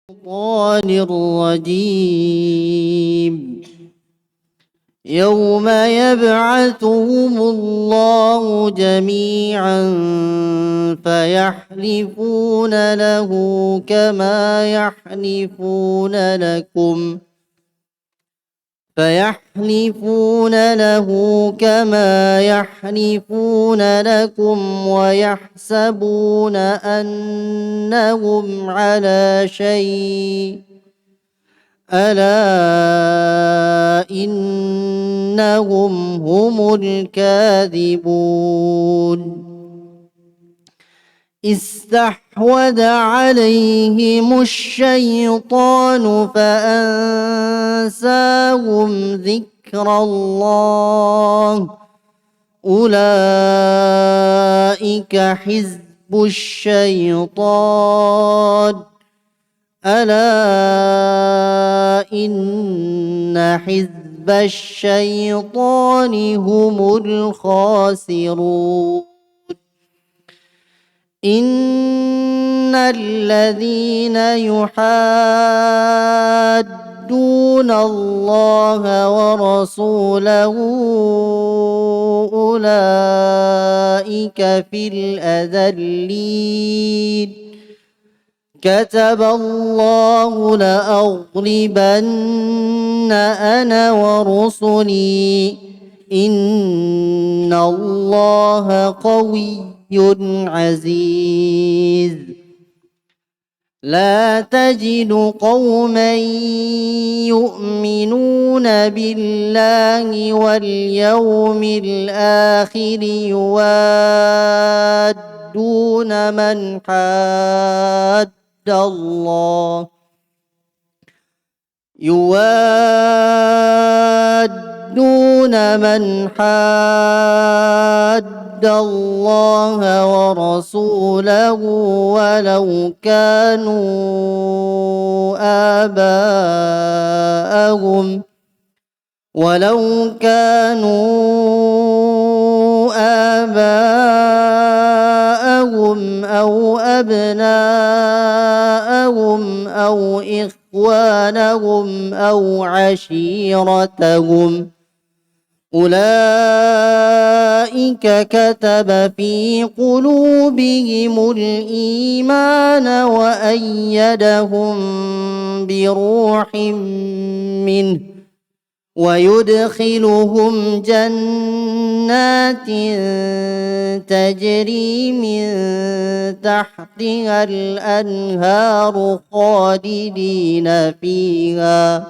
الشيطان الرجيم يوم يبعثهم الله جميعا فيحلفون له كما يحلفون لكم ويحسبون أنهم على شيء ألا إنهم هم الكاذبون استحوذ عليهم الشيطان فأنساهم ذكر الله أولئك حزب الشيطان ألا إن حزب الشيطان هم الخاسرون إن الذين يحادون الله ورسوله أولئك في الأذلين كتب الله لأغلبن أنا ورسلي إن الله قوي عزيز لا تجد قوما يؤمنون بالله واليوم الآخر يوادون من حاد الله ورسوله ولو كانوا آباءهم أو أبناءهم أو إخوانهم أو عشيرتهم أولئك كتب في قلوبهم الإيمان وأيدهم بروح منه ويدخلهم جنات تجري من تحتها الأنهار خالدين فيها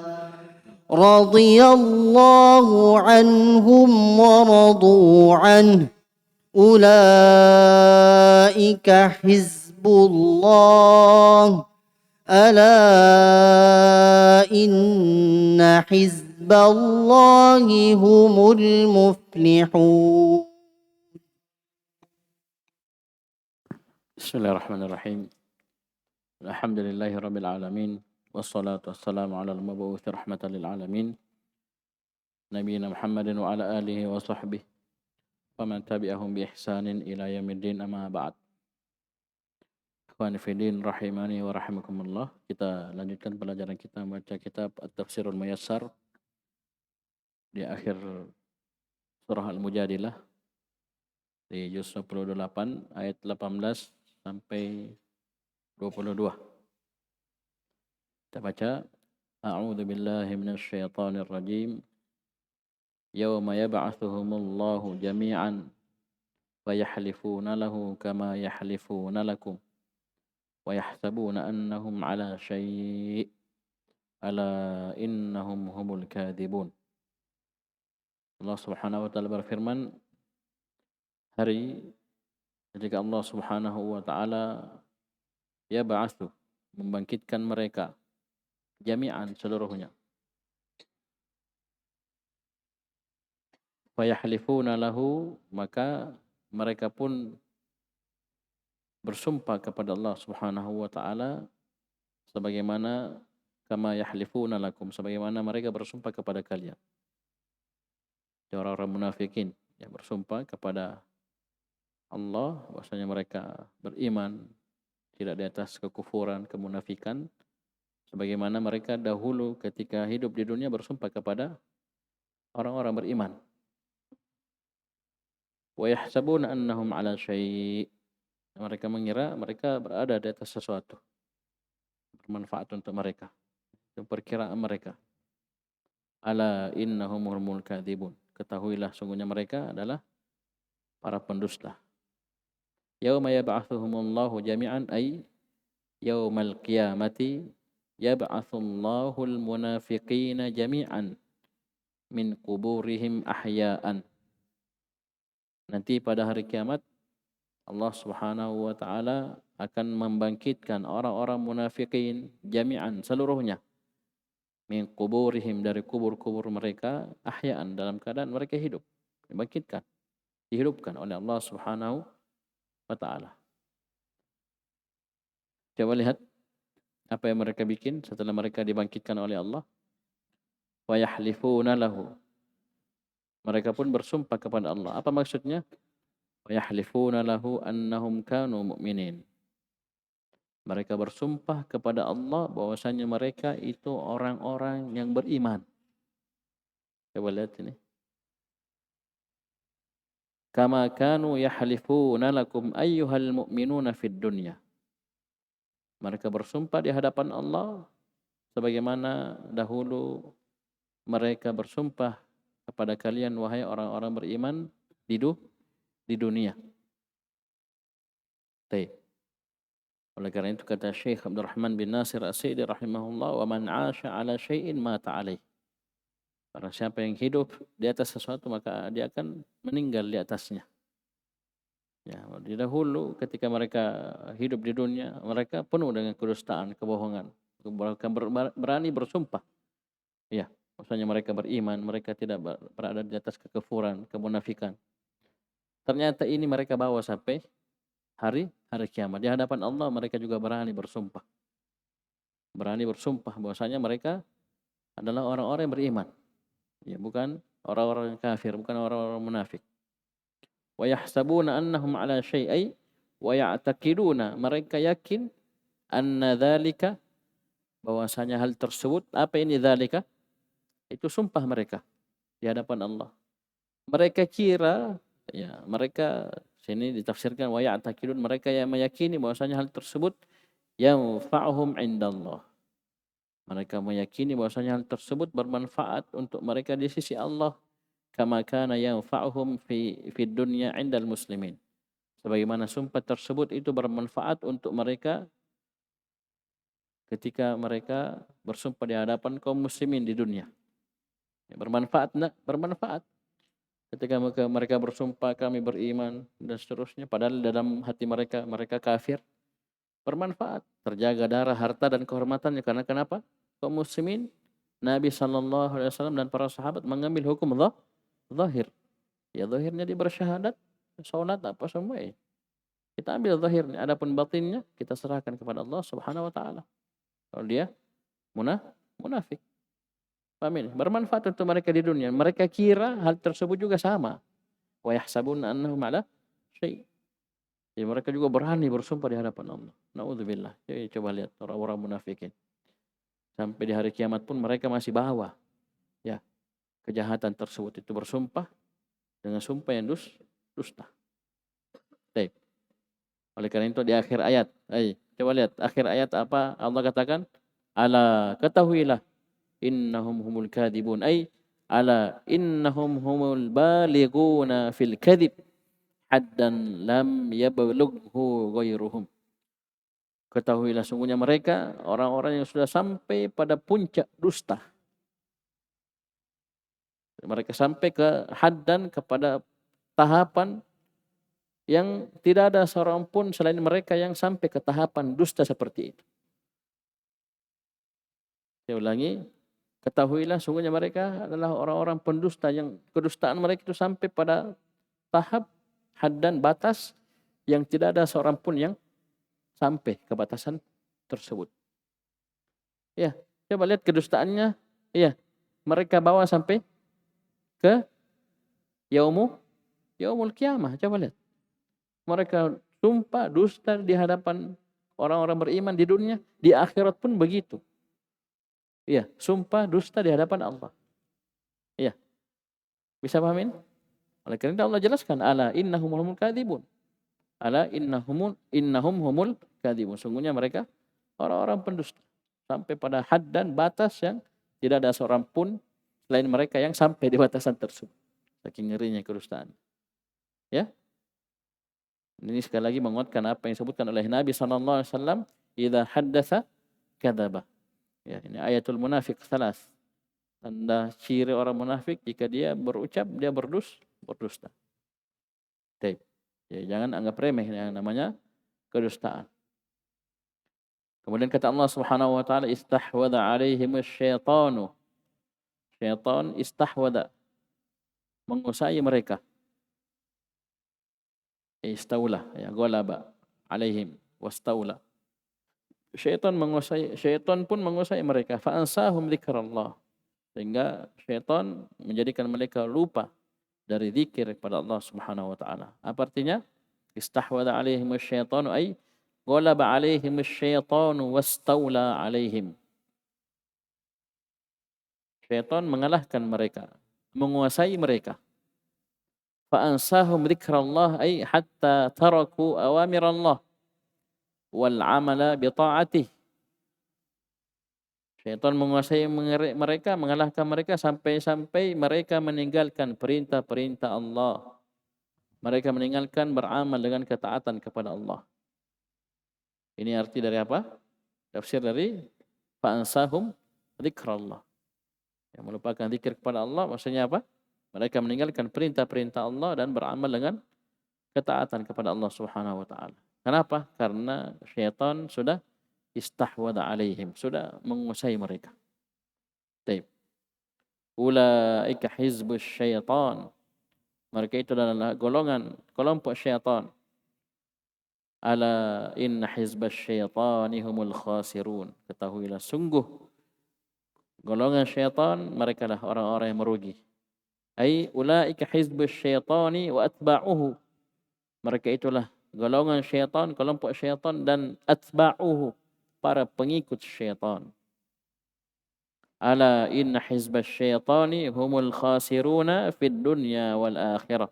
رضي الله عنهم ورضوا عنه أولئك حزب الله ألا إن حزب الله هم المفلحون. بسم الله الرحمن الرحيم. الحمد لله رب العالمين والصلاة والسلام على المبعوث رحمة للعالمين نبينا محمد وعلى آله وصحبه ومن تبعهم بإحسان إلى يوم الدين أما بعد. Ikhwani fillah rahimani wa rahimakumullah. Kita lanjutkan pelajaran kita membaca kitab At-Tafsirul Muyassar di akhir surah Al-Mujadilah di juz 28 ayat 18 sampai 22. Kita baca A'udzu billahi minasy syaithanir rajim. Yauma yab'atsuhumullahu jami'an wa yahlifuna lahu kama yahlifuna lakum wa yahsabuna annahum 'ala syai' ala innahum humul kadhibun. Allah Subhanahu wa taala berfirman, hari ketika Allah Subhanahu wa taala yab'atsu membangkitkan mereka jami'an seluruhnya. Wa yahlifuna lahu, maka mereka pun bersumpah kepada Allah Subhanahu wa taala sebagaimana kama yahlifuna lakum, sebagaimana mereka bersumpah kepada kalian. Orang-orang munafikin yang bersumpah kepada Allah bahwasanya mereka beriman, tidak di atas kekufuran, kemunafikan, sebagaimana mereka dahulu ketika hidup di dunia bersumpah kepada orang-orang beriman. Wa yahsabuna annahum ala syai'. Mereka mengira mereka berada di atas sesuatu, bermanfaat untuk mereka. Itu perkiraan mereka. Ala innahum humul kadzibun. Ketahuilah sungguhnya mereka adalah para pendusta. Yauma yab'atsuhumullahu jami'an ay yaumal qiyamati yab'atsullahul munafiqina jami'an min quburihim ahya'an. Nanti pada hari kiamat Allah Subhanahu wa taala akan membangkitkan orang-orang munafikin jami'an seluruhnya min quburihim dari kubur-kubur mereka ahya'an dalam keadaan mereka hidup, dibangkitkan, dihidupkan oleh Allah Subhanahu wa taala. Coba lihat apa yang mereka bikin setelah mereka dibangkitkan oleh Allah. Wa yahlifuna lahu. Mereka pun bersumpah kepada Allah. Apa maksudnya? Wa yahlifuna lahu annahum kanu mu'minin. Mereka bersumpah kepada Allah bahwasanya mereka itu orang-orang yang beriman. Coba lihat ini. Kama kanu yahlifuna lakum ayyuhal mu'minuna fid dunya. Mereka bersumpah di hadapan Allah sebagaimana dahulu mereka bersumpah kepada kalian wahai orang-orang beriman di dunia. Baik. Oleh karena itu kata Syekh Abdul Rahman bin Nasir As-Sa'di rahimahullah, wa man 'asha 'ala syai'in mata 'alaih. Barang siapa yang hidup di atas sesuatu maka dia akan meninggal di atasnya. Ya, di dahulu ketika mereka hidup di dunia, mereka penuh dengan kedustaan, kebohongan. Mereka berani bersumpah. Ya, maksudnya mereka beriman, mereka tidak berada di atas kekufuran, kemunafikan. Ternyata ini mereka bawa sampai hari kiamat. Di hadapan Allah mereka juga berani bersumpah. Berani bersumpah bahwasanya mereka adalah orang-orang yang beriman. Ya, bukan orang-orang kafir, bukan orang-orang munafik. Wa yahsabuna annahum ala syai'ai wa ya'taqiduna, mereka yakin anna dzalika, bahwasanya hal tersebut, apa ini dzalika? Itu sumpah mereka di hadapan Allah. Mereka kira, ya, mereka sini ditafsirkan wa ya'taqidun, mereka yang meyakini bahwasanya hal tersebut yanfa'uhum indallah. Mereka meyakini bahwasanya hal tersebut bermanfaat untuk mereka di sisi Allah, kama kana yanfa'uhum fi dunya 'indal muslimin. Sebagaimana sumpah tersebut itu bermanfaat untuk mereka ketika mereka bersumpah di hadapan kaum muslimin di dunia. Ya, bermanfaat enggak? Bermanfaat. Ketika mereka bersumpah kami beriman dan seterusnya, padahal dalam hati mereka kafir, bermanfaat. Terjaga darah, harta dan kehormatannya. Karena kenapa? Kaum muslimin, Nabi SAW dan para sahabat mengambil hukum Allah zahir. Ya, zahirnya dia bersyahadat, salat apa semua ya. Kita ambil zahirnya, adapun batinnya kita serahkan kepada Allah Subhanahu wa taala. Kalau dia munafik. Paham ini? Bermanfaat untuk mereka di dunia. Mereka kira hal tersebut juga sama. Wa yahsabuna annahum ala syai'. Jadi mereka juga berani bersumpah di hadapan Allah. Nauzubillah. Jadi coba lihat orang-orang munafikin. Sampai di hari kiamat pun mereka masih bawa ya kejahatan tersebut, itu bersumpah dengan sumpah yang dusta. Baik. Oleh karena itu di akhir ayat, coba lihat akhir ayat apa Allah katakan? Ala, ketahuilah, innahum humul kadibun, ala innahum humul balighuna fil kadhib haddan lam yablughu ghairuhum. Ketahuilah sungguhnya mereka orang-orang yang sudah sampai pada puncak dusta. Mereka sampai ke haddan, kepada tahapan yang tidak ada seorang pun selain mereka yang sampai ke tahapan dusta seperti itu. Saya ulangi, ketahuilah sungguhnya mereka adalah orang-orang pendusta yang kedustaan mereka itu sampai pada tahap haddan, batas yang tidak ada seorang pun yang sampai ke batasan tersebut. Ya, coba lihat kedustaannya. Ya, mereka bawa sampai ke yaumul kiamah. Coba lihat. Mereka sumpah dusta di hadapan orang-orang beriman di dunia, di akhirat pun begitu. Iya, sumpah dusta di hadapan Allah. Iya. Bisa pahamin? Oleh karena itu Allah jelaskan, ala innahum humul kadzibun. Ala innahum humul kadzibun. Sungguhnya mereka orang-orang pendusta. Sampai pada had dan batas yang tidak ada seorang pun selain mereka yang sampai di batasan tersebut. Saking ngerinya kedustaan. Ya. Ini sekali lagi menguatkan apa yang disebutkan oleh Nabi SAW. Idza haddatsa kadzaba. Ya, ini ayatul munafik salas. Tanda ciri orang munafik jika dia berucap dia berdusta. Baik. Ya, jangan anggap remeh yang namanya kedustaan. Kemudian kata Allah Subhanahu wa taala istahwadha alaihim asyaitanu. Syaitan istahwada menguasai mereka. Istaula ya ghalaba alaihim wastaula. Syaitan pun menguasai mereka fa ansahum dzikrallah. Sehingga syaitan menjadikan mereka lupa dari zikir kepada Allah Subhanahu wa taala. Apa artinya? Istahwada alaihim asyaitanu ay ghalaba alaihim asyaitanu wastaula alaihim. Syaitan mengalahkan mereka, menguasai mereka. Fa ansahum dzikrallah ay hatta taraku awamirallah wal amala bi ta'atih. Syaitan menguasai mereka, mengalahkan mereka sampai-sampai mereka meninggalkan perintah-perintah Allah. Mereka meninggalkan beramal dengan ketaatan kepada Allah. Ini arti dari apa? Tafsir dari fa ansahum dzikrallah. Yang melupakan zikir kepada Allah maksudnya apa? Mereka meninggalkan perintah-perintah Allah dan beramal dengan ketaatan kepada Allah Subhanahu wa taala. Kenapa? Karena syaitan sudah istahwada alaihim, sudah menguasai mereka. Baik. Ulaika hizbus syaitan. Mereka itu adalah kelompok syaitan. Ala inna hizbas syaitani humul khasirun. Ketahuilah sungguh golongan syaitan mereka lah orang-orang yang merugi. Ai ulaika hizbus syaitani wa atba'uhu. Mereka itulah golongan syaitan, kelompok syaitan dan atba'uhu, para pengikut syaitan. Ala inna hizbas syaitani humul khasiruna fid dunya wal akhirah.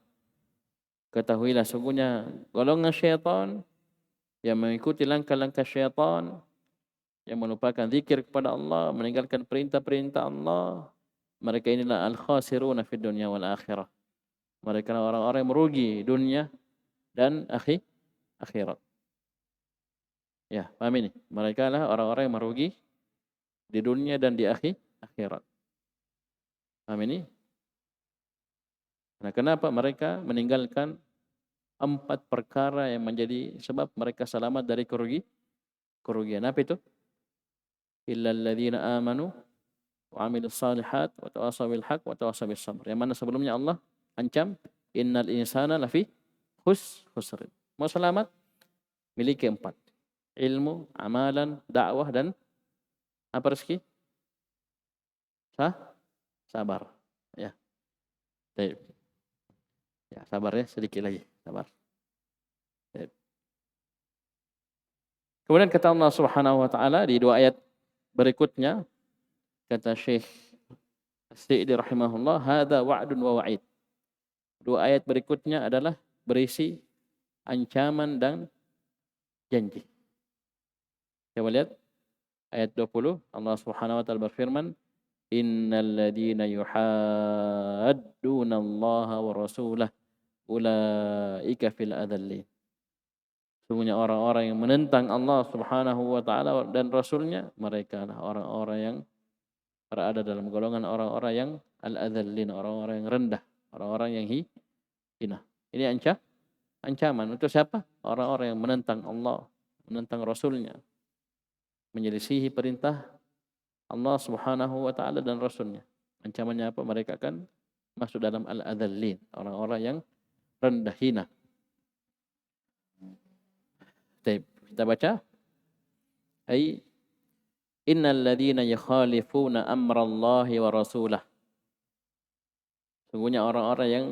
Ketahuilah sungguhnya golongan syaitan yang mengikuti langkah-langkah syaitan, yang melupakan zikir kepada Allah, meninggalkan perintah-perintah Allah, mereka inilah al-khasiruna fid dunya wal akhirah. Mereka orang-orang yang merugi dunia dan akhirat. Ya, paham ini? Mereka adalah orang-orang yang merugi di dunia dan di akhirat. Paham ini? Nah, kenapa mereka meninggalkan 4 perkara yang menjadi sebab mereka selamat dari kerugian? Apa itu? Illal ladzina amanu wa 'amilus shalihat wa tawassaw bil haqq wa tawassaw bis sabr. Yang mana sebelumnya Allah ancam innal insana lafi khusr. Mau selamat? Miliki 4. Ilmu, amalan, dakwah dan apa rezeki? Sabar. Ya. Baik. Ya, sabar ya, sedikit lagi, sabar. Baik. Kemudian kata Allah Subhanahu wa taala di 2 ayat berikutnya, kata Syekh As-Sa'di rahimahullah, hadza wa'dun wa wa'id. 2 ayat berikutnya adalah berisi ancaman dan janji. Coba lihat ayat 20, Allah Subhanahu wa taala berfirman, innal ladzina yuhadduna Allah wa rasulahu ulaika fil adzallin. Sungguhnya orang-orang yang menentang Allah Subhanahu wa taala dan rasulnya, mereka adalah orang-orang yang berada dalam golongan orang-orang yang al-adzallin, orang-orang yang rendah, orang-orang yang hina. Ini ancaman untuk siapa? Orang-orang yang menentang Allah, menentang rasulnya, menyelisihi perintah Allah Subhanahu wa taala dan rasulnya. Ancamannya apa? Mereka akan masuk dalam al-adzallin, orang-orang yang rendah hina. Kita baca. Ai innal ladzina yukhalifuna amrallahi wa rasulah. Sungguhnya orang-orang yang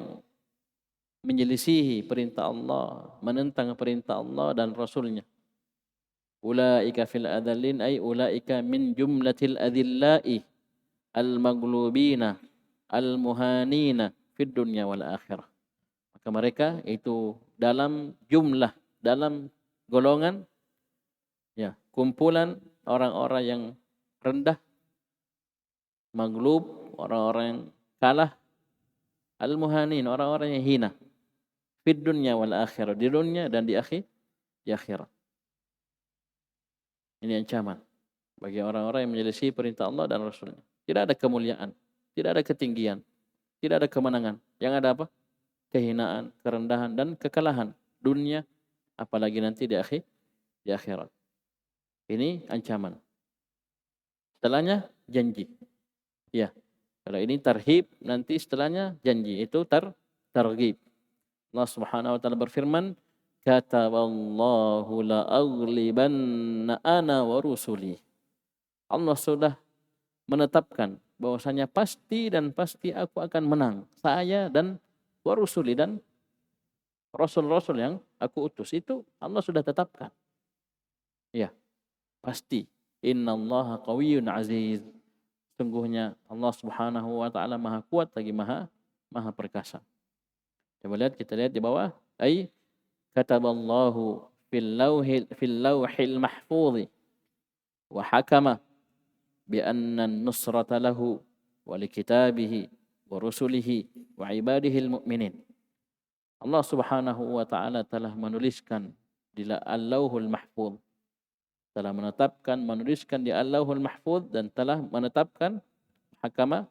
menyelisihi perintah Allah, menentang perintah Allah dan rasulnya. ulaika fil adallin ay ulaika min jumlatil adillai al-maghlubina al-muhanina fid dunya wal akhirah. Maka mereka itu dalam jumlah, dalam golongan, ya, kumpulan orang-orang yang rendah, maghlub, orang-orang yang kalah, al-muhanin, orang-orang yang hina, fid dunya wal akhirah, di dunia dan di akhirat. Ini ancaman bagi orang-orang yang menyelisih perintah Allah dan Rasulnya. Tidak ada kemuliaan, tidak ada ketinggian, tidak ada kemenangan. Yang ada apa? Kehinaan, kerendahan, dan kekalahan dunia, apalagi nanti di akhirat. Ini ancaman. Setelahnya janji. Ya, kalau ini tarhib, nanti setelahnya janji. Itu targhib. Allah Subhanahu wa taala berfirman, kataballahu la aghlibanna ana wa rusuli. Allah sudah menetapkan bahwasanya pasti dan pasti aku akan menang, saya dan wa rusuli, dan rasul-rasul yang aku utus. Itu Allah sudah tetapkan. Ya, pasti. Innallaha qawiyyun aziz. Sungguhnya Allah Subhanahu wa taala Maha kuat lagi Maha perkasa. Coba lihat, kita lihat di bawah, ai kataballahu fil lauhil mahfuz wa hakama bi anna an-nusrata lahu wa li kitabihi wa rusulihi wa ibadihi al-mu'minin. Allah Subhanahu wa taala telah menuliskan di Al-Lauhul Mahfuz, telah menetapkan, menuliskan di Al-Lauhul Mahfuz, dan telah menetapkan hakama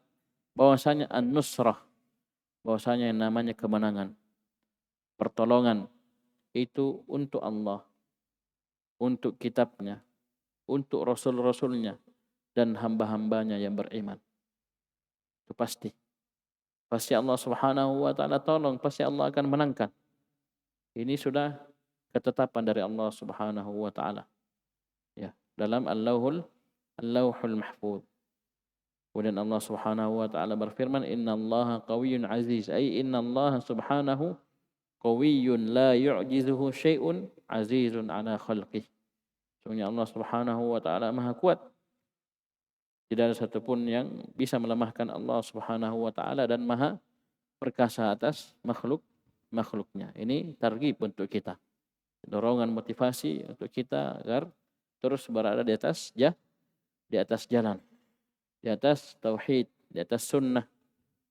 bahwasanya an-nusrah, bahwasanya yang namanya kemenangan, pertolongan itu untuk Allah, untuk kitabnya, untuk rasul-rasulnya, dan hamba-hambanya yang beriman. Itu pasti. Pasti Allah Subhanahu wa taala tolong, pasti Allah akan menangkan. Ini sudah ketetapan dari Allah Subhanahu wa taala. Ya, dalam Al-Lauhul Mahfuz. Kemudian Allah Subhanahu wa taala berfirman, innallaha qawiyyun aziz, ay innallaha subhanahu qawiyyun la yu'jizuhu syai'un azizun ala khalqih. Sesungguhnya Allah Subhanahu wa taala Maha kuat. Tidak ada satupun yang bisa melemahkan Allah Subhanahu wa taala, dan Maha perkasa atas makhluknya. Ini targhib untuk kita. Dorongan, motivasi untuk kita agar terus berada di atas jalan, di atas tauhid, di atas sunnah,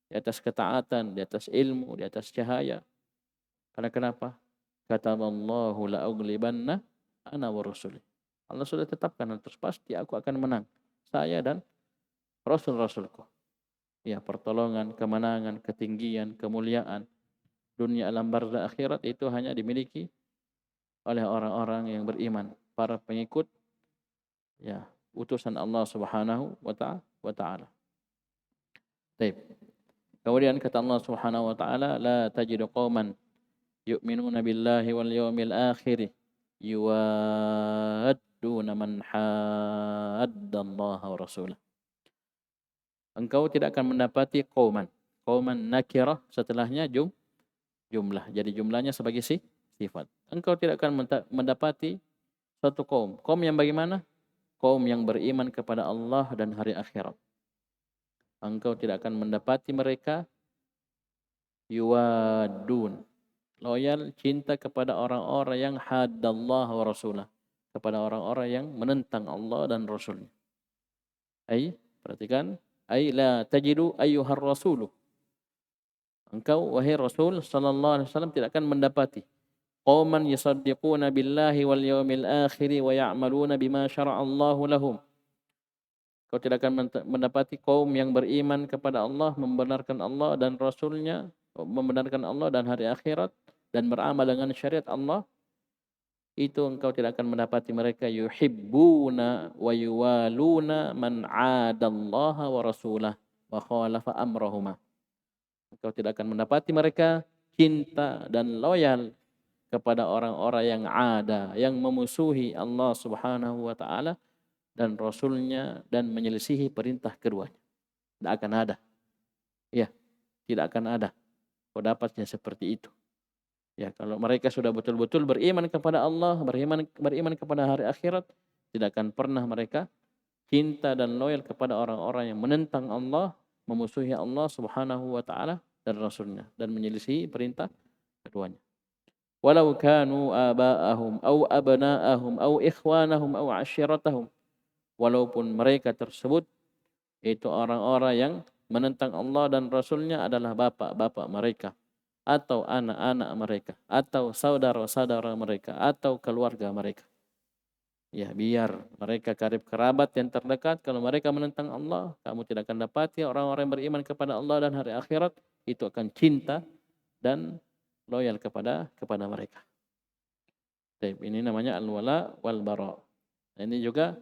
di atas ketaatan, di atas ilmu, di atas cahaya. Karena kenapa? Kataballahu la aghlibanna ana wa rusuli. Allah sudah tetapkan, terus pasti aku akan menang, saya dan rasul-rasulku. Ya, pertolongan, kemenangan, ketinggian, kemuliaan dunia, alam barzakh, akhirat itu hanya dimiliki oleh orang-orang yang beriman, para pengikut, ya, utusan Allah Subhanahu wa taala. Baik. Kemudian kata Allah Subhanahu wa taala, la tajidu qauman yu'minuna billahi wal yawmil akhir yuwadduna man haddallaha wa rasulah. Engkau tidak akan mendapati qauman nakirah, setelahnya jumlah. Jadi jumlahnya sebagai sifat. Engkau tidak akan mendapati suatu kaum yang bagaimana? Kaum yang beriman kepada Allah dan hari akhirat. Engkau tidak akan mendapati mereka yuwadun, loyal, cinta kepada orang-orang yang haddallah wa rasulah, kepada orang-orang yang menentang Allah dan Rasulnya. Perhatikan, la tajidu ayyuhar rasulu. Engkau, wahai Rasul sallallahu alaihi wasallam, tidak akan mendapati qauman yusaddiquna billahi wal yawmil akhir wa ya'maluna bima syara'a Allahu lahum. Kau tidak akan mendapati kaum yang beriman kepada Allah, membenarkan Allah dan Rasulnya, membenarkan Allah dan hari akhirat, dan beramal dengan syariat Allah. Itu engkau tidak akan mendapati mereka yuhibbuna wa yuwaluna man 'adallaha wa rasulah wa khalafa amrahuma. Engkau tidak akan mendapati mereka cinta dan loyal kepada orang-orang yang ada, yang memusuhi Allah Subhanahu wa taala dan Rasulnya, dan menyelisihi perintah keduanya. Tidak akan ada. Ya, tidak akan ada. Kau dapatnya seperti itu. Ya, kalau mereka sudah betul-betul beriman kepada Allah, beriman kepada hari akhirat, tidak akan pernah mereka cinta dan loyal kepada orang-orang yang menentang Allah, memusuhi Allah Subhanahu wa taala dan Rasulnya dan menyelisihi perintah keduanya. Walau kanu aba'ahum au abna'ahum au ikhwanahum au ashiratahum, walaupun mereka tersebut itu orang-orang yang menentang Allah dan Rasulnya adalah bapak-bapak mereka, atau anak-anak mereka, atau saudara-saudara mereka, atau keluarga mereka. Ya, biar mereka karib kerabat yang terdekat, kalau mereka menentang Allah, kamu tidak akan dapati orang-orang yang beriman kepada Allah dan hari akhirat itu akan cinta dan loyal kepada mereka. Baik, ini namanya al-wala wal bara. Ini juga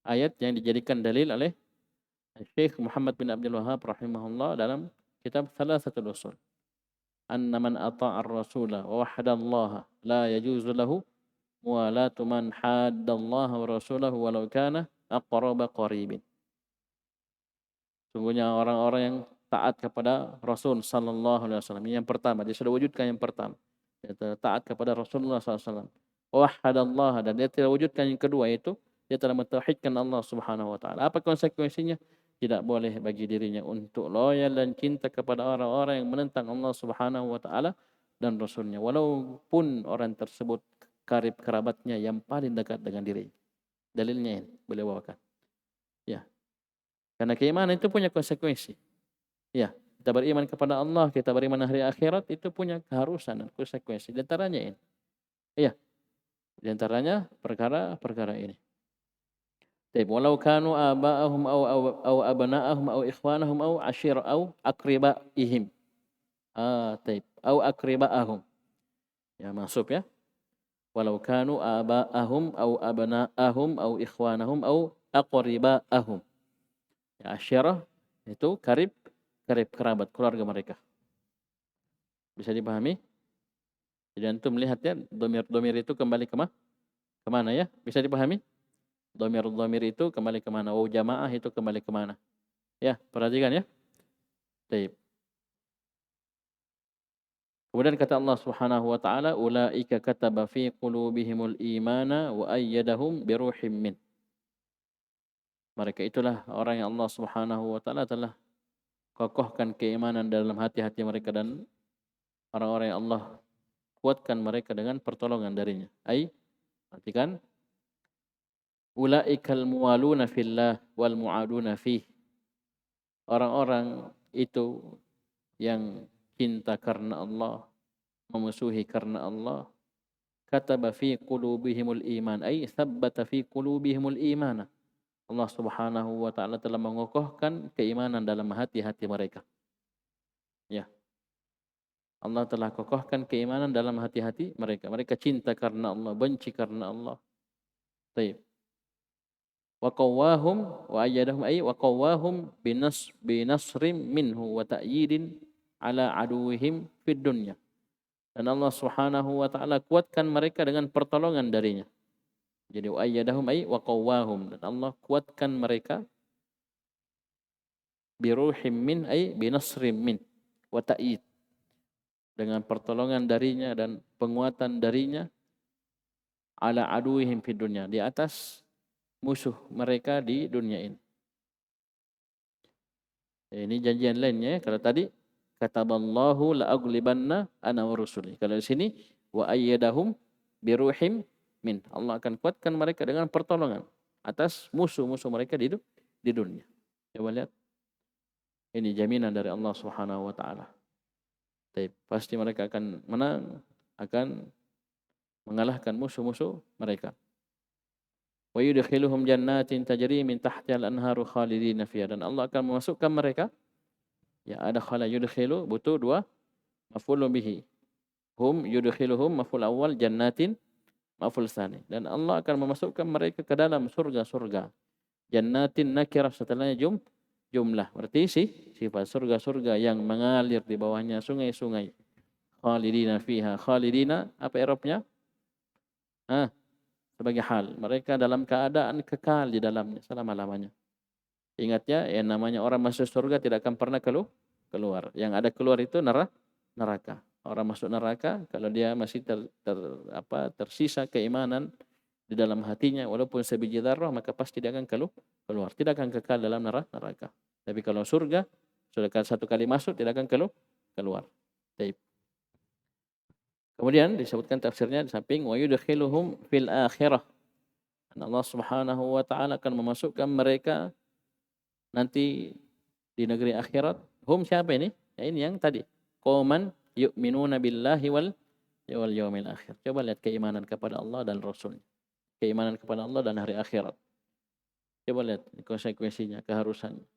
ayat yang dijadikan dalil oleh Syekh Muhammad bin Abdul Wahhab rahimahullah dalam kitab Thalathatul Usul. Anna man ata'a ar-rasula wa wahada Allah la yajuzu lahu muwalatu man hadda Allah wa rasulahu walau kana aqraba qaribin. Sungguhnya orang-orang yang taat kepada Rasul sallallahu alaihi wasallam. Yang pertama, dia sudah wujudkan yang pertama. Dia taat kepada Rasulullah sallallahu alaihi wasallam. Wahadallaha, dan dia telah wujudkan yang kedua, itu dia telah mentauhidkan Allah Subhanahu wa taala. Apa konsekuensinya? Tidak boleh bagi dirinya untuk loyal dan cinta kepada orang-orang yang menentang Allah Subhanahu wa taala dan Rasulnya, walaupun orang tersebut karib kerabatnya yang paling dekat dengan dirinya. Dalilnya ini boleh bawakan. Ya. Karena keimanan itu punya konsekuensi. Ya, kita beriman kepada Allah, kita beriman hari akhirat, itu punya keharusan dan konsekuensi. Di antaranya ini. Iya, di antaranya perkara-perkara ini. Taib, walau kanu aba'ahum au abna'ahum au ikhwanahum au aqribaihim. Taib, au aqribaahum. Ya, masuk ya. Walau kanu aba'ahum au abna'ahum au ikhwanahum au aqribaahum. Ya, asyirah itu karib kerabat, keluarga mereka. Bisa dipahami? Jadi antum melihat ya, domir itu kembali kemana ya? Bisa dipahami? Domir itu kembali kemana? Jamaah itu kembali kemana? Ya, perhatikan ya. Baik. Kemudian kata Allah Subhanahu wa taala, ulaika kataba fi qulubihimul imana wa ayyadahum biruhim min. Mereka itulah orang yang Allah Subhanahu wa taala telah kokohkan keimanan dalam hati-hati mereka, dan orang-orang yang Allah kuatkan mereka dengan pertolongan darinya. Perhatikan, ulaikal muwaluna fillah wal muaduna fih. Orang-orang itu yang cinta karena Allah, memusuhi karena Allah. Kataba fi qulubihimul iman, tsabbata fi qulubihimul iman. Allah Subhanahu wa taala telah mengokohkan keimanan dalam hati-hati mereka. Ya. Allah telah kokohkan keimanan dalam hati-hati mereka. Mereka cinta karena Allah, benci karena Allah. Baik. Wa qawwahum wa ayyadahum wa qawwahum binasrim minhu wa ta'yidin ala aduwihim fid dunya. Dan Allah Subhanahu wa taala kuatkan mereka dengan pertolongan darinya. Jadi wa ayyadahum wa qawwahum, dan Allah kuatkan mereka biruhim min binasrim min wa ta'yid, dengan pertolongan darinya dan penguatan darinya, ala aduwihim fid dunya, di atas musuh mereka di dunia ini. Ini janjian lainnya. Kalau tadi kataballahu la aghlibanna ana wa rusuli. Kalau di sini wa ayyadahum biruhim min. Allah akan kuatkan mereka dengan pertolongan atas musuh-musuh mereka di dunia. Coba lihat. Ini jaminan dari Allah Subhanahu wa taala. Pasti mereka akan menang, akan mengalahkan musuh-musuh mereka. Wa yudkhiluhum jannatin tajri min tahtiha al-anharu khalidina fiha, dan Allah akan memasukkan mereka, ya, ada khala yudkhilu, butuh dua maf'ulun bihi. Hum yudkhiluhum maf'ul awal, jannatin maf'ul tsani, dan Allah akan memasukkan mereka ke dalam surga-surga. Jannatin nakirah, setelahnya jumlah, berarti sifat surga-surga yang mengalir di bawahnya sungai-sungai. Khalidina fiha, khalidina apa i'rabnya? Sebagai hal, mereka dalam keadaan kekal di dalamnya selama-lamanya. Ingat ya, yang namanya orang masuk surga tidak akan pernah keluar. Yang ada keluar itu neraka. Orang masuk neraka kalau dia masih tersisa keimanan di dalam hatinya walaupun sebiji zarrah, maka pasti dia akan keluar, tidak akan kekal dalam neraka. Tapi kalau surga sudah satu kali masuk tidak akan keluar. Baik. Kemudian disebutkan tafsirnya di samping wa yudkhiluhum fil akhirah. Allah Subhanahu wa taala akan memasukkan mereka nanti di negeri akhirat. Hum siapa ini? Ya ini yang tadi. Qauman yu'minuna billahi wal yaumil akhir. Coba lihat keimanan kepada Allah dan Rasul. Keimanan kepada Allah dan hari akhirat. Coba lihat konsekuensinya, keharusannya.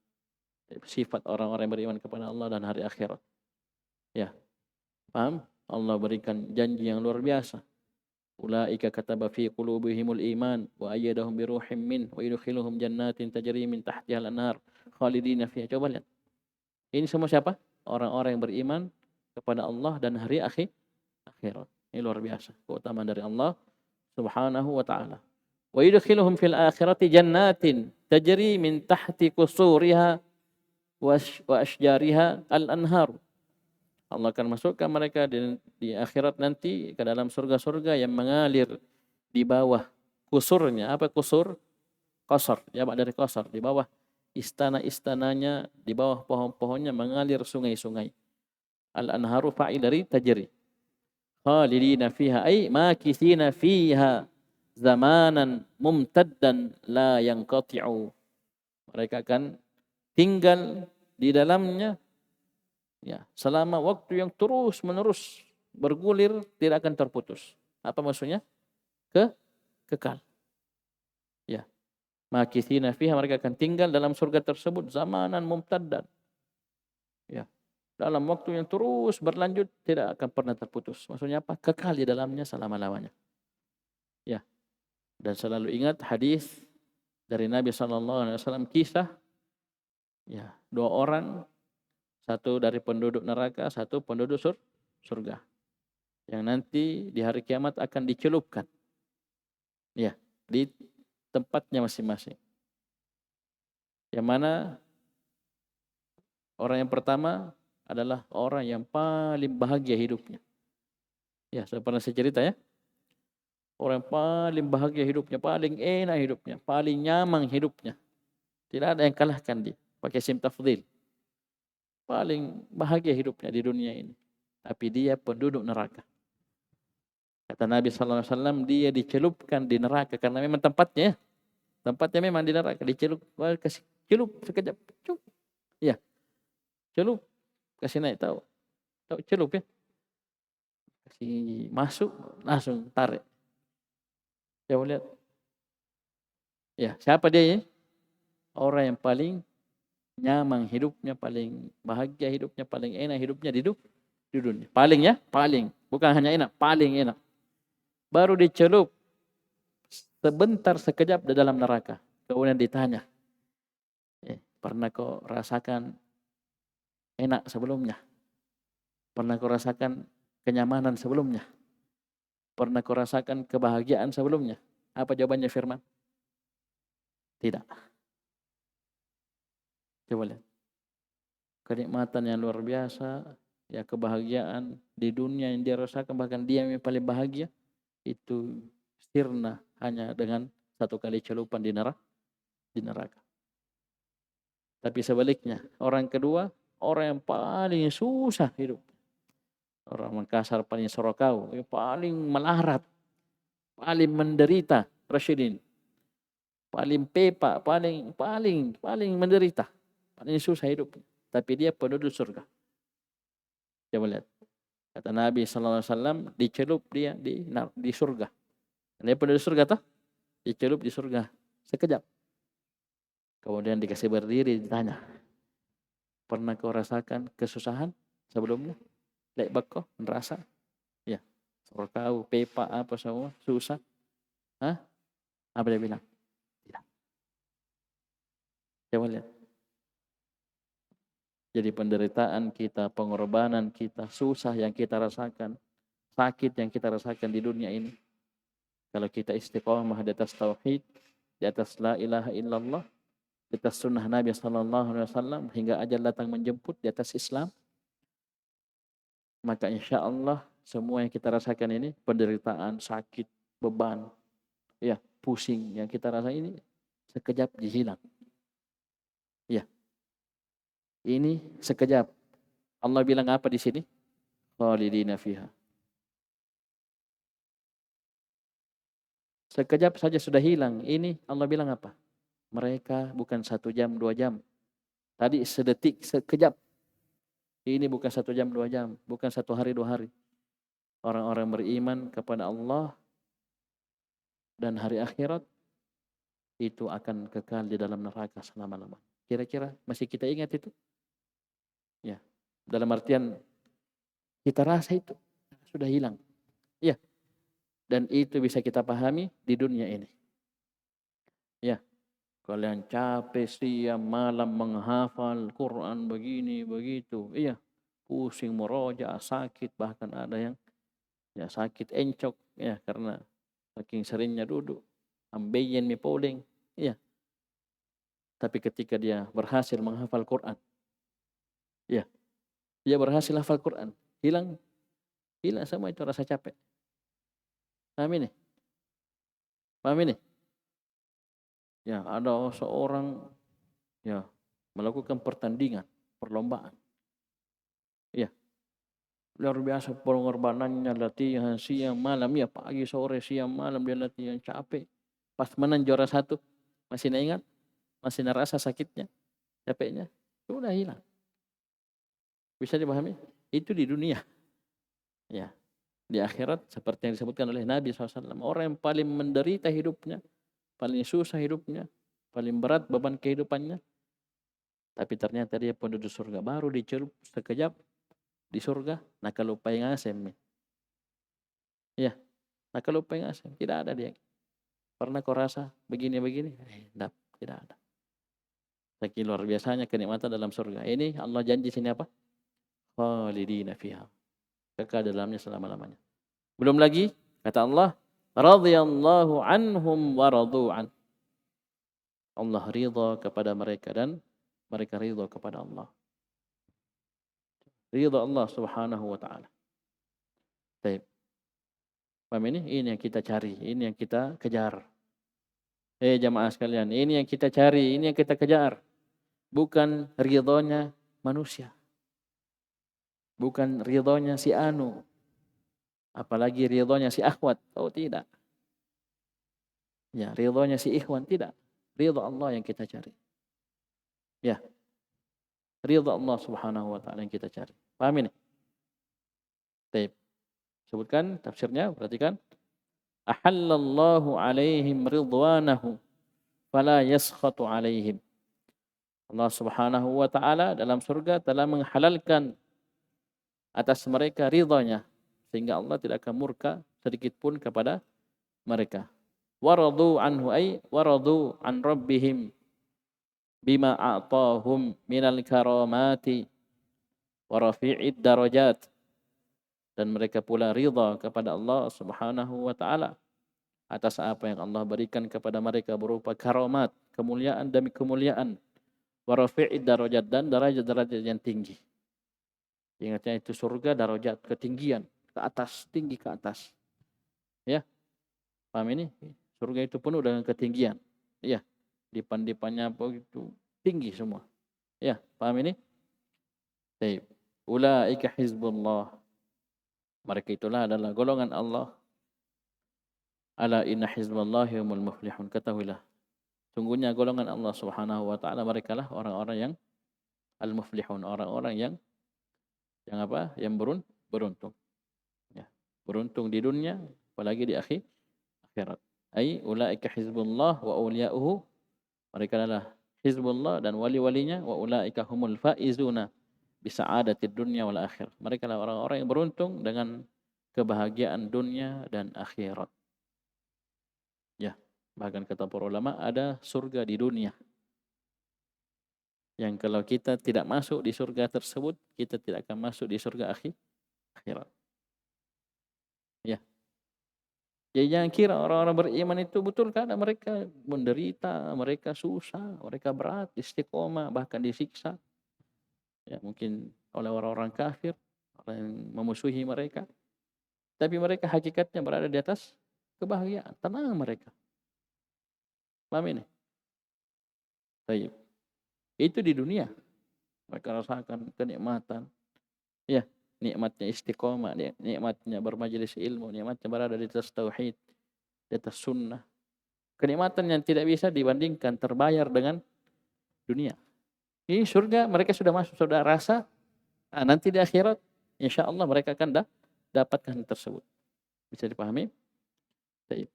Sifat orang-orang yang beriman kepada Allah dan hari akhirat. Ya. Paham? Allah berikan janji yang luar biasa. Ulaika kataba fi qulubihimul iman wa ayyadahum bi ruhim min wa yudkhiluhum jannatin tajri min tahtiha al-anhar khalidina fiha. Coba lihat. Ini semua siapa? Orang-orang yang beriman kepada Allah dan hari akhirat. Ini luar biasa. Keutamaan dari Allah Subhanahu wa taala. Wa yudkhiluhum fil akhirati jannatin tajri min tahti qusuriha wa ashjariha al-anhar. Allah akan masukkan mereka di akhirat nanti ke dalam surga-surga yang mengalir di bawah kusurnya. Apa kusur? Qasar, ya dari qasar, di bawah istana-istananya, di bawah pohon-pohonnya mengalir sungai-sungai. Al-anharu fa'il dari tajri. Khalidina fiha ay makithina fiha zamanan mumtaddan la yanqati'u. Mereka akan tinggal di dalamnya ya, selama waktu yang terus-menerus bergulir tidak akan terputus. Apa maksudnya? Kekal. Ya. Makithina fiha, mereka akan tinggal dalam surga tersebut zamanan mumtaddan. Ya. Dalam waktu yang terus berlanjut tidak akan pernah terputus. Maksudnya apa? Kekal di dalamnya selama-lamanya. Ya. Dan selalu ingat hadis dari Nabi SAW, kisah ya, 2 orang, satu dari penduduk neraka, satu penduduk surga. Yang nanti di hari kiamat akan dicelupkan. Ya, di tempatnya masing-masing. Yang mana orang yang pertama adalah orang yang paling bahagia hidupnya. Ya, saya pernah cerita ya. Orang yang paling bahagia hidupnya, paling enak hidupnya, paling nyaman hidupnya. Tidak ada yang kalahkan dia. Pakai sim tafdhil. Paling bahagia hidupnya di dunia ini. Tapi dia penduduk neraka. Kata Nabi SAW, dia dicelupkan di neraka. Karena memang tempatnya memang di neraka. Dicelup, kasih celup sekejap. Cup. Ya, celup. Kasih naik, tahu celup ya. Kasih masuk, langsung tarik. Coba lihat. Ya, siapa dia ya? Orang yang paling nyaman hidupnya, paling bahagia hidupnya, paling enak hidupnya di dunia. Paling ya, paling. Bukan hanya enak, paling enak. Baru dicelup sebentar sekejap di dalam neraka. Kemudian ditanya, pernah kau rasakan enak sebelumnya? Pernah kau rasakan kenyamanan sebelumnya? Pernah kau rasakan kebahagiaan sebelumnya? Apa jawabannya firman? Tidak. Coba lihat. Kenikmatan yang luar biasa, ya kebahagiaan di dunia yang dia rasakan, bahkan dia yang paling bahagia, itu sirna hanya dengan satu kali celupan di neraka. Tapi sebaliknya, orang kedua, orang yang paling susah hidup. Orang Makassar paling sorokau, yang paling melarat, paling menderita, Rasyidin. Paling pepa, paling menderita. Paling susah hidup. Tapi dia penduduk surga. Coba lihat. Kata Nabi SAW, dicelup dia di surga. Dia penduduk surga toh? Dicelup di surga. Sekejap. Kemudian dikasih berdiri, ditanya. Pernah kau rasakan kesusahan sebelumnya? Lekbak kau merasa? Ya. Sorokau, pepa, apa semua. Susah. Hah? Apa dia bilang? Tidak. Coba lihat. Jadi penderitaan kita, pengorbanan kita, susah yang kita rasakan, sakit yang kita rasakan di dunia ini. Kalau kita istiqomah di atas tauhid, di atas la ilaha illallah, di atas sunnah Nabi SAW, hingga ajal datang menjemput di atas Islam, maka insya Allah semua yang kita rasakan ini, penderitaan, sakit, beban, ya, pusing yang kita rasa ini sekejap dihilang. Ya, ini sekejap. Allah bilang apa di sini? Khalidina fiha. Sekejap saja sudah hilang. Ini Allah bilang apa? Mereka bukan 1 jam, 2 jam. Tadi sedetik, sekejap. Ini bukan 1 jam, 2 jam. Bukan 1 hari, 2 hari. Orang-orang beriman kepada Allah dan hari akhirat itu akan kekal di dalam neraka selama-lamanya. Kira-kira masih kita ingat itu? Ya. Dalam artian kita rasa itu sudah hilang. Ya. Dan itu bisa kita pahami di dunia ini. Ya. Kalian capek siang malam menghafal Quran begini begitu. Iya. Pusing murojaah, sakit, bahkan ada yang ya sakit encok ya karena saking seringnya duduk. Ambeien mi podeng. Iya. Tapi ketika dia berhasil menghafal Quran. Ya. Dia berhasil hafal Quran. Hilang semua itu rasa capek. Paham ini? Paham ini? Ya, ada seorang ya melakukan pertandingan, perlombaan. Ya, luar biasa pengorbanannya, latihan siang malam, ya pagi sore siang malam dia latihan capek. Pas menang juara 1, masih ingat? Masih ngerasa sakitnya, capeknya? Sudah hilang. Bisa dipahami? Itu di dunia. Ya, di akhirat seperti yang disebutkan oleh Nabi SAW, orang yang paling menderita hidupnya, paling susah hidupnya, paling berat beban kehidupannya, tapi ternyata dia penduduk surga, baru dicelup sekejap di surga, nakalupai ngasem. Ya, nakalupai ngasem, tidak ada dia. Pernah kau rasa begini-begini? Tidak ada. Saking luar biasanya kenikmatan dalam surga. Ini Allah janji sini apa? Khalidina fiha. Kekal dalamnya selama-lamanya. Belum lagi kata Allah, radhiyallahu anhum wa radu'an. Allah ridha kepada mereka dan mereka ridha kepada Allah. Ridha Allah Subhanahu wa taala. Baik. Paham ini? Ini yang kita cari, ini yang kita kejar. Jamaah sekalian, ini yang kita cari, ini yang kita kejar. Bukan ridhonya manusia. Bukan ridhonya si anu. Apalagi ridhonya si akhwat. Oh tidak. Ya, ridhonya si ikhwan tidak. Ridho Allah yang kita cari. Ya. Ridho Allah Subhanahu wa taala yang kita cari. Paham ini? Baik. Sebutkan tafsirnya, perhatikan. Ahallallahu alaihim ridwanahu fala yaskhatu alaihim. Allah Subhanahu wa taala dalam surga telah menghalalkan atas mereka ridhanya sehingga Allah tidak akan murka sedikit pun kepada mereka. Waradu anhu ay waradu an rabbihim bima a'tahum minal karamati wa rafi'id darajat. Dan mereka pula ridha kepada Allah Subhanahu wa taala atas apa yang Allah berikan kepada mereka berupa karamat, kemuliaan demi kemuliaan, wa rafi'id darajat dan derajat-derajat yang tinggi. Ingatnya itu surga darajat, ketinggian, ke atas, tinggi ke atas. Ya. Paham ini? Surga itu penuh dengan ketinggian. Ya. Dipan-dipannya begitu tinggi semua. Ya, paham ini? Baik. Ulaika hizbullah. Mereka itulah adalah golongan Allah. Ala inna hizballahi humul muflihun. Ketahuilah. Sungguhnya golongan Allah Subhanahu wa taala mereka lah orang-orang yang al-muflihun, orang-orang yang apa? Yang beruntung. Ya. Beruntung di dunia, apalagi di akhirat. Ai ulaika hizbullah wa awliya'uhu. Mereka adalah hizbullah dan wali-walinya, wa ulaika humul faizuna bisa'adatid dunya wal akhir. Mereka adalah orang-orang yang beruntung dengan kebahagiaan dunia dan akhirat. Ya, bahkan kata para ulama ada surga di dunia. Yang kalau kita tidak masuk di surga tersebut, kita tidak akan masuk di surga akhirat. Ya. Jadi jangan kira orang-orang beriman itu betul kadang mereka menderita, mereka susah, mereka berat, istiqomah, bahkan disiksa. Ya, mungkin oleh orang-orang kafir, orang yang memusuhi mereka. Tapi mereka hakikatnya berada di atas kebahagiaan, tenang mereka. Paham ini? Baik. Itu di dunia. Mereka rasakan kenikmatan. Ya, nikmatnya istiqomah, nikmatnya bermajelis ilmu, nikmatnya berada di atas tauhid, di atas sunnah. Kenikmatan yang tidak bisa dibandingkan terbayar dengan dunia. Ini surga mereka sudah masuk, sudah rasa. Nanti di akhirat, insya Allah mereka akan dapatkan hal tersebut. Bisa dipahami? Baik.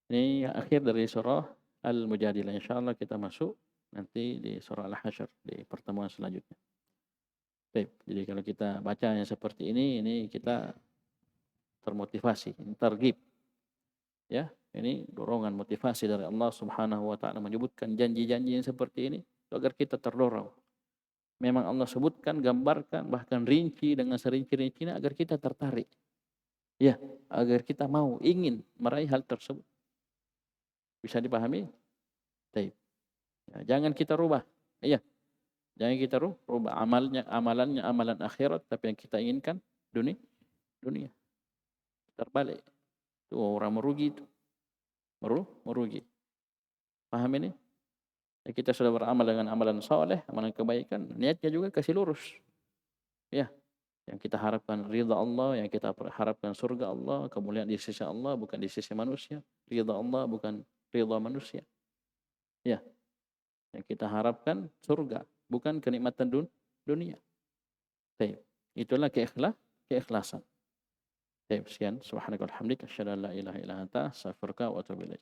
Ini akhir dari surah Al-Mujadilah. Insya Allah kita masuk nanti di surah Al-Hasyr di pertemuan selanjutnya. Baik. Jadi kalau kita baca yang seperti ini kita termotivasi, tergib. Ya, ini dorongan motivasi dari Allah Subhanahu wa taala menyebutkan janji-janji yang seperti ini agar kita terdorong. Memang Allah sebutkan, gambarkan, bahkan rinci dengan serinci-rincinya agar kita tertarik. Ya, agar kita mau, ingin meraih hal tersebut. Bisa dipahami? Baik. Ya, jangan kita rubah. Iya. Jangan kita rubah amalannya amalan akhirat, tapi yang kita inginkan dunia. Terbalik. Itu orang merugi itu. Merugi. Paham ini? Ya, kita sudah beramal dengan amalan soleh, amalan kebaikan, niatnya juga kasih lurus. Ya, yang kita harapkan ridha Allah, yang kita harapkan surga Allah, kemuliaan di sisi Allah bukan di sisi manusia, ridha Allah bukan ridha manusia. Ya, yang kita harapkan surga bukan kenikmatan dunia. Baik, itulah keikhlasan. Baik, sekian. Subhanakallahumma wa bihamdika asyhadu an la ilaha illa anta astaghfiruka wa atubu ilaik.